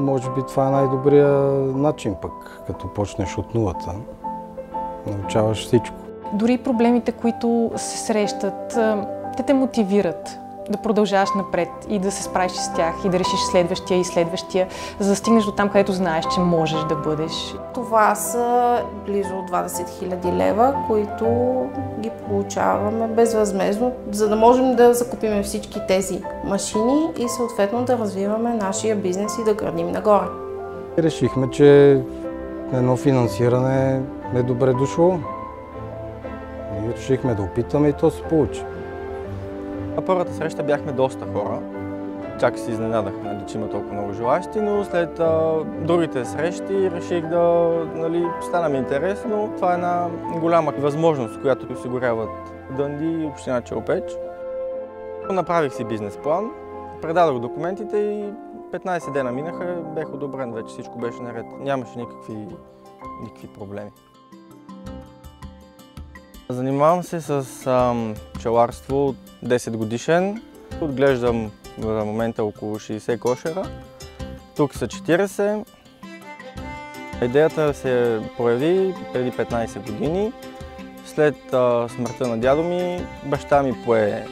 може би това е най-добрият начин пък, като почнеш от нулата. Научаваш всичко. Дори проблемите, които се срещат, те мотивират да продължаваш напред и да се справиш с тях и да решиш следващия и следващия, за да стигнеш до там, където знаеш, че можеш да бъдеш. Това са близо 20 000 лева, които ги получаваме безвъзмездно, за да можем да закупим всички тези машини и съответно да развиваме нашия бизнес и да градим нагоре. Решихме, че едно финансиране е добре дошло. И решихме да опитаме и то се получи. На първата среща бяхме доста хора. Чак се изненадахме, че има толкова много желащи, но след другите срещи реших да стана ми интересно. Това е една голяма възможност, която осигуряват Дънди и община Челопеч. Направих си бизнес план, предадох документите и 15 дена минаха, бях одобрен, вече всичко беше наред. Нямаше никакви проблеми. Занимавам се с пчеларство от 10 годишен. Отглеждам в момента около 60 кошера. Тук са 40. Идеята се появи преди 15 години. След смъртта на дядо ми, баща ми пое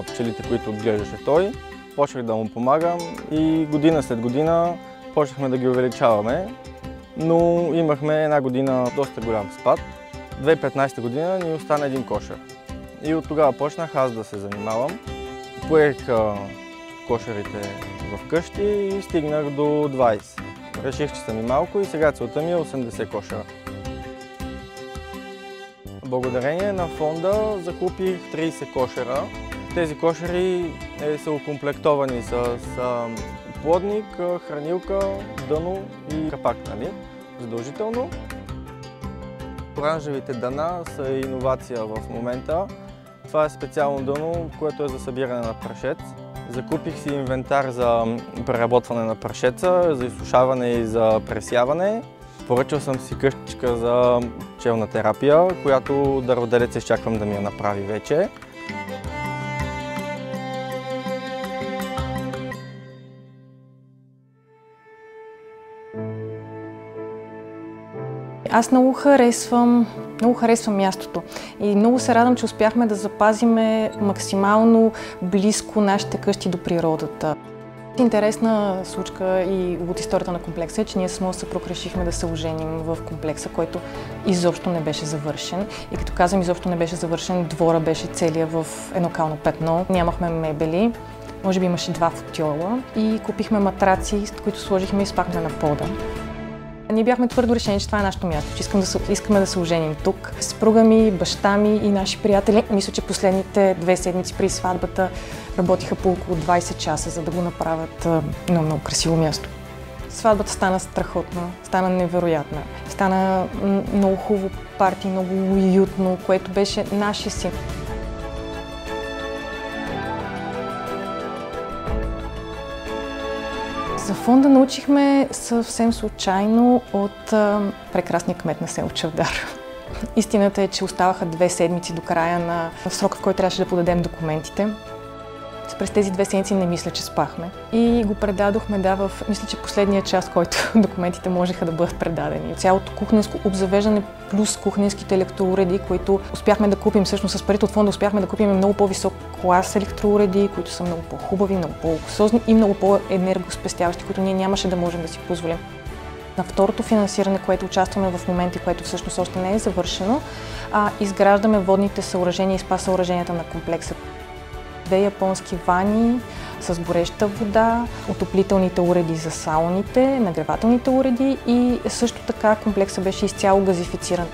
пчелите, които отглеждаше той. Почнах да му помагам и година след година почнахме да ги увеличаваме, но имахме една година доста голям спад. 2015 година ни остана един кошер. И от тогава почнах аз да се занимавам. Поех кошерите в къщи и стигнах до 20. Реших, че са ми малко и сега целта ми е 80 кошера. Благодарение на фонда закупих 30 кошера. Тези кошери са окомплектовани с плодник, хранилка, дъно и капак, задължително. Оранжевите дъна са иновация в момента. Това е специално дъно, което е за събиране на прашец. Закупих си инвентар за преработване на прашеца, за изсушаване и за пресяване. Поръчал съм си къщичка за пчелна терапия, която дърводелец изчаквам да ми я направи вече. Аз много харесвам мястото и много се радвам, че успяхме да запазим максимално близко нашите къщи до природата. Интересна случка и от историята на комплекса е, че ние с моя съпруг решихме да се оженим в комплекса, който изобщо не беше завършен. И като казвам изобщо не беше завършен, двора беше целия в едно кално петно. Нямахме мебели, може би имаше 2 футюла и купихме матраци, които сложихме и спахме на пода. Ние бяхме твърдо решени, че това е нашето място, че искаме да се оженим тук. Съпруга ми, баща ми и наши приятели, мисля, че последните 2 седмици при сватбата работиха по около 20 часа, за да го направят на много красиво място. Сватбата стана страхотна, стана невероятна. Стана много хубаво парти, много уютно, което беше нашия син. За фонда научихме съвсем случайно от прекрасния кмет на село Чавдар. Истината е, че оставаха 2 седмици до края на срока, в който трябваше да подадем документите. През тези 2 седмици не мисля, че спахме. И го предадохме, мисля, че последния час, който документите можеха да бъдат предадени. Цялото кухненско обзавеждане плюс кухненските електроуреди, които успяхме да купим, всъщност с парите от фонда успяхме да купим много по-висок клас електроуреди, които са много по-хубави, много по-луксозни и много по-енергоспестяващи, които ние нямаше да можем да си позволим. На второто финансиране, което участваме в момента и което всъщност още не е завършено, изграждаме водните съоръжения и спа съоръженията на комплекса. 2 японски вани с гореща вода, отоплителните уреди за сауните, нагревателните уреди и също така комплексът беше изцяло газифициран.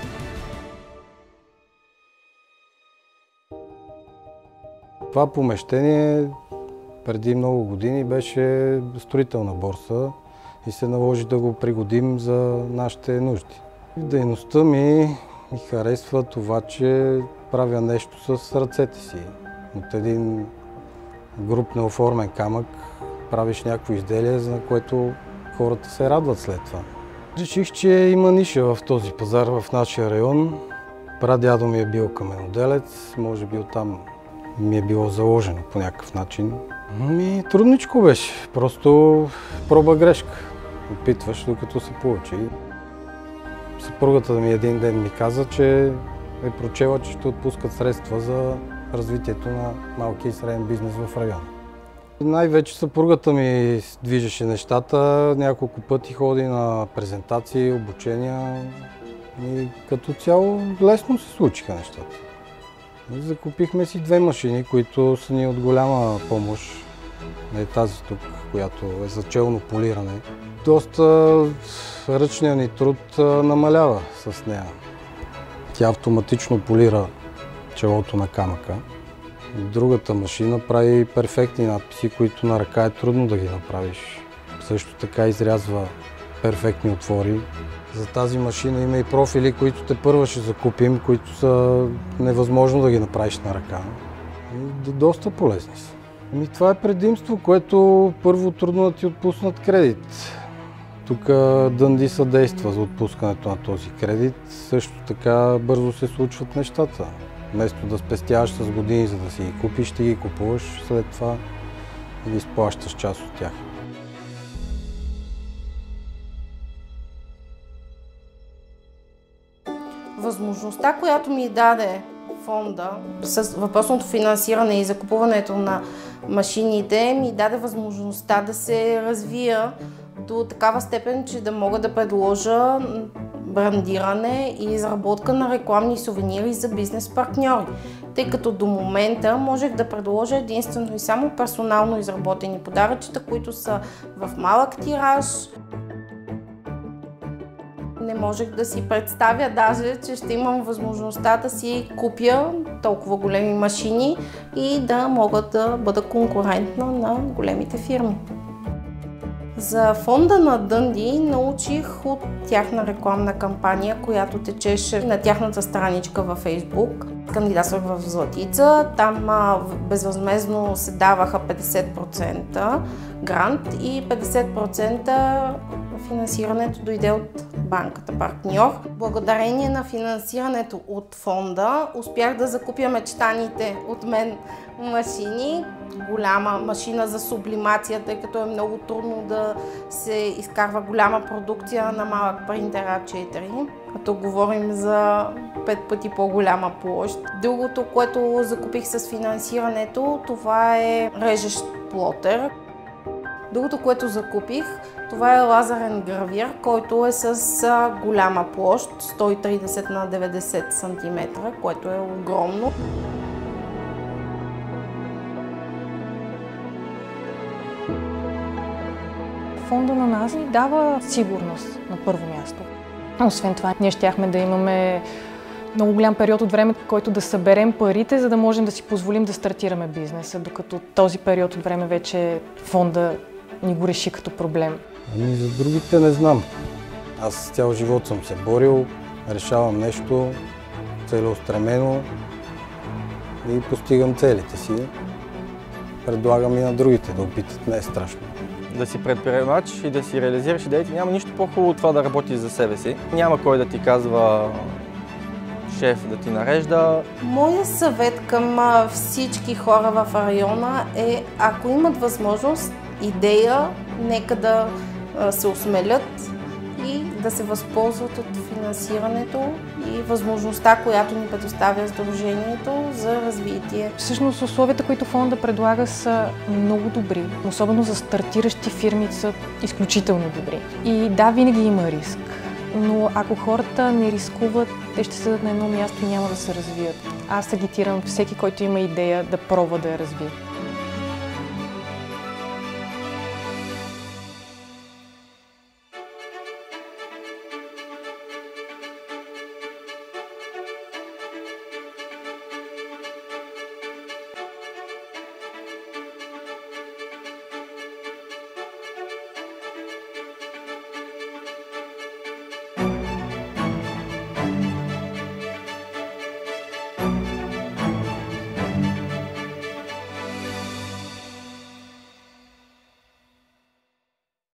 Това помещение преди много години беше строителна борса и се наложи да го пригодим за нашите нужди. Дейността ми харесва това, че правя нещо с ръцете си. От един груб неоформен камък правиш някакво изделие, за което хората се радват след това. Реших, че има ниша в този пазар в нашия район. Прадядо ми е бил каменоделец, може би оттам ми е било заложено по някакъв начин. Трудничко беше, просто проба грешка. опитваш, докато се получи. Съпругата ми един ден ми каза, че е прочела, че ще отпускат средства за развитието на малкия и среден бизнес в района. Най-вече съпругата ми движеше нещата, няколко пъти ходи на презентации, обучения и като цяло лесно се случиха нещата. Закупихме си 2 машини, които са ни от голяма помощ. Тази тук, която е за челно полиране. Доста ръчният ни труд намалява с нея. Тя автоматично полира челото на камъка. Другата машина прави перфектни надписи, които на ръка е трудно да ги направиш. Също така изрязва перфектни отвори. За тази машина има и профили, които тепърва ще закупим, които са невъзможно да ги направиш на ръка. И доста полезни са. Това е предимство, което първо трудно да ти отпуснат кредит. Тук Дънди съдейства за отпускането на този кредит. Също така бързо се случват нещата. Вместо да спестяваш с години, за да си ги купиш, ще ги купуваш, след това ги изплащаш част от тях. Възможността, която ми даде фонда с въпросното финансиране и закупуването на машините, ми даде възможността да се развия до такава степен, че да мога да предложа брандиране и изработка на рекламни сувенири за бизнес партньори. Тъй като до момента можех да предложа единствено и само персонално изработени подаръчета, които са в малък тираж. Не можех да си представя даже, че ще имам възможността да си купя толкова големи машини и да мога да бъда конкурентна на големите фирми. За фонда на Дънди научих от тяхна рекламна кампания, която течеше на тяхната страничка във Фейсбук. Кандидатствах в Златица, там безвъзмездно се даваха 50% грант и 50% финансирането дойде от банката партньор. Благодарение на финансирането от фонда успях да закупя мечтаните от мен машини. Голяма машина за сублимация, тъй като е много трудно да се изкарва голяма продукция на малък принтер А4. Като говорим за 5 пъти по-голяма площ. Другото, което закупих с финансирането, това е режещ плотер. Другото, което закупих, това е лазерен гравир, който е с голяма площ, 130 на 90 см, което е огромно. Фонда на нас ни дава сигурност на първо място. Освен това, ние щяхме да имаме много голям период от време, в който да съберем парите, за да можем да си позволим да стартираме бизнеса, докато този период от време вече фонда ни го реши като проблем. Ами за другите не знам. Аз цял живот съм се борил, решавам нещо целеустремено и постигам целите си. Предлагам и на другите да опитат, не е страшно. Да си предприемач и да си реализираш идеите, няма нищо по-хубаво от това да работиш за себе си. Няма кой да ти казва шеф да ти нарежда. Моя съвет към всички хора в района е, ако имат възможност, идея, нека да се осмелят и да се възползват от финансирането и възможността, която ни предоставя Сдружението за развитие. Всъщност условията, които фонда предлага, са много добри. Особено за стартиращи фирми са изключително добри. И да, винаги има риск. Но ако хората не рискуват, те ще седат на едно място и няма да се развият. Аз агитирам всеки, който има идея, да пробва да я развие.